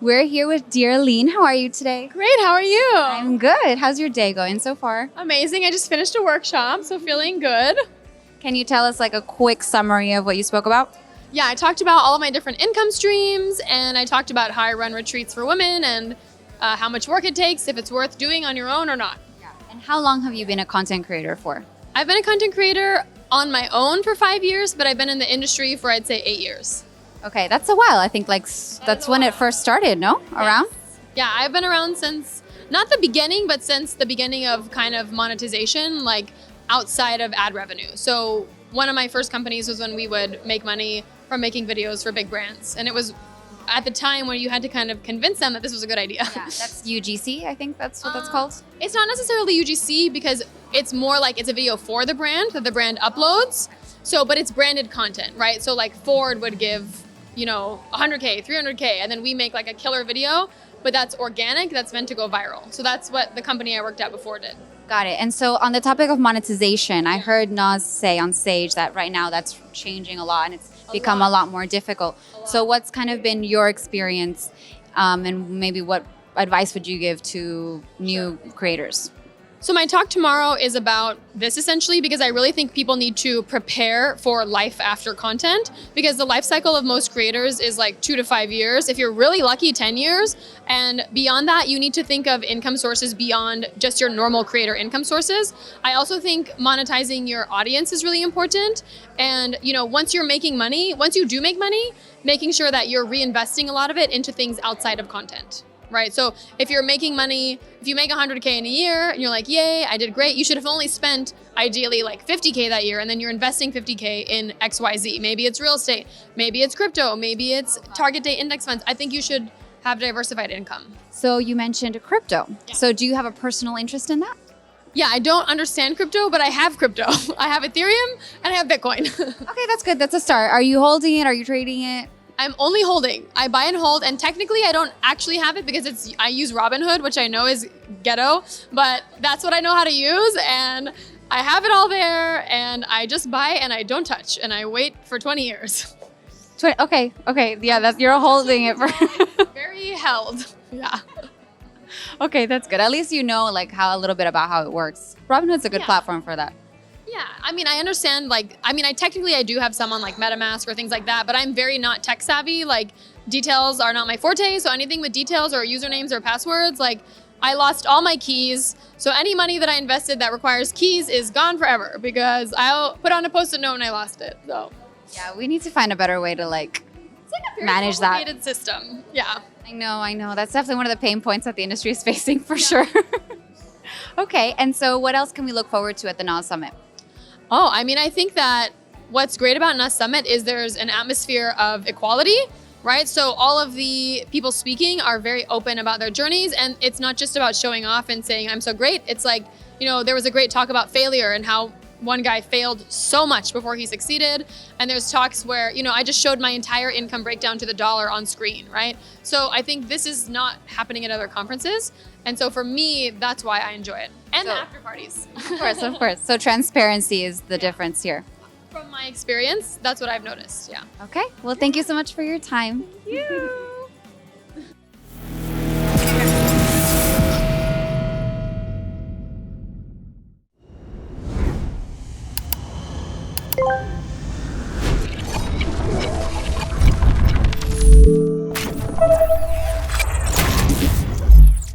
We're here with dear Alyne. How are you today? Great, how are you? I'm good. How's your day going so far? Amazing, I just finished a workshop, so feeling good. Can you tell us like a quick summary of what you spoke about? Yeah, I talked about all of my different income streams, and I talked about how I run retreats for women and how much work it takes, if it's worth doing on your own or not. Yeah. And how long have you been a content creator for? I've been a content creator on my own for 5 years, but I've been in the industry for, I'd say, 8 years. Okay, that's a while. I think that's when it first started, no? Around? Yes. Yeah, I've been around since, not the beginning, but since the beginning of kind of monetization, like outside of ad revenue. So one of my first companies was when we would make money from making videos for big brands. And it was at the time when you had to kind of convince them that this was a good idea. Yeah, that's UGC, I think that's what that's called. It's not necessarily UGC because it's more like it's a video for the brand that the brand uploads. So, but it's branded content, right? So like Ford would give, 100K, 300K, and then we make like a killer video, but that's organic, that's meant to go viral. So that's what the company I worked at before did. Got it. And so on the topic of monetization, I heard NAS say on stage that right now that's changing a lot and it's become a lot more difficult. So what's kind of been your experience and maybe what advice would you give to new creators? So my talk tomorrow is about this essentially because I really think people need to prepare for life after content because the life cycle of most creators is like 2 to 5 years. If you're really lucky, 10 years. And beyond that, you need to think of income sources beyond just your normal creator income sources. I also think monetizing your audience is really important. And once you're making money, once you do make money, making sure that you're reinvesting a lot of it into things outside of content. Right. So if you're making money, if you make 100K in a year and you're like, yay, I did great. You should have only spent ideally like 50K that year. And then you're investing 50K in XYZ. Maybe it's real estate. Maybe it's crypto. Maybe it's target date index funds. I think you should have diversified income. So you mentioned crypto. Yeah. So do you have a personal interest in that? Yeah, I don't understand crypto, but I have crypto. I have Ethereum and I have Bitcoin. Okay, that's good. That's a start. Are you holding it? Are you trading it? I'm only holding. I buy and hold, and technically I don't actually have it because I use Robinhood, which I know is ghetto, but that's what I know how to use, and I have it all there, and I just buy and I don't touch, and I wait for 20 years. Okay, yeah, you're holding it for... Very held, yeah. Okay, that's good. At least you know like a little bit about how it works. Robinhood's a good platform for that. Yeah, I mean, I understand, I do have some on like MetaMask or things like that, but I'm very not tech savvy. Like details are not my forte. So anything with details or usernames or passwords, like I lost all my keys. So any money that I invested that requires keys is gone forever because I'll put on a Post-it note and I lost it. So yeah, we need to find a better way to it's like a very manage that. complicated system. Yeah. I know. That's definitely one of the pain points that the industry is facing for sure. Okay, and so what else can we look forward to at the NAS Summit? Oh, I mean, I think that what's great about NAS Summit is there's an atmosphere of equality, right? So all of the people speaking are very open about their journeys, and it's not just about showing off and saying, I'm so great. It's like, there was a great talk about failure and how one guy failed so much before he succeeded. And there's talks where, I just showed my entire income breakdown to the dollar on screen, right? So I think this is not happening at other conferences. And so for me, that's why I enjoy it. And the after parties. Of course. So transparency is the difference here. From my experience, that's what I've noticed, yeah. Okay, well, thank you so much for your time. Thank you.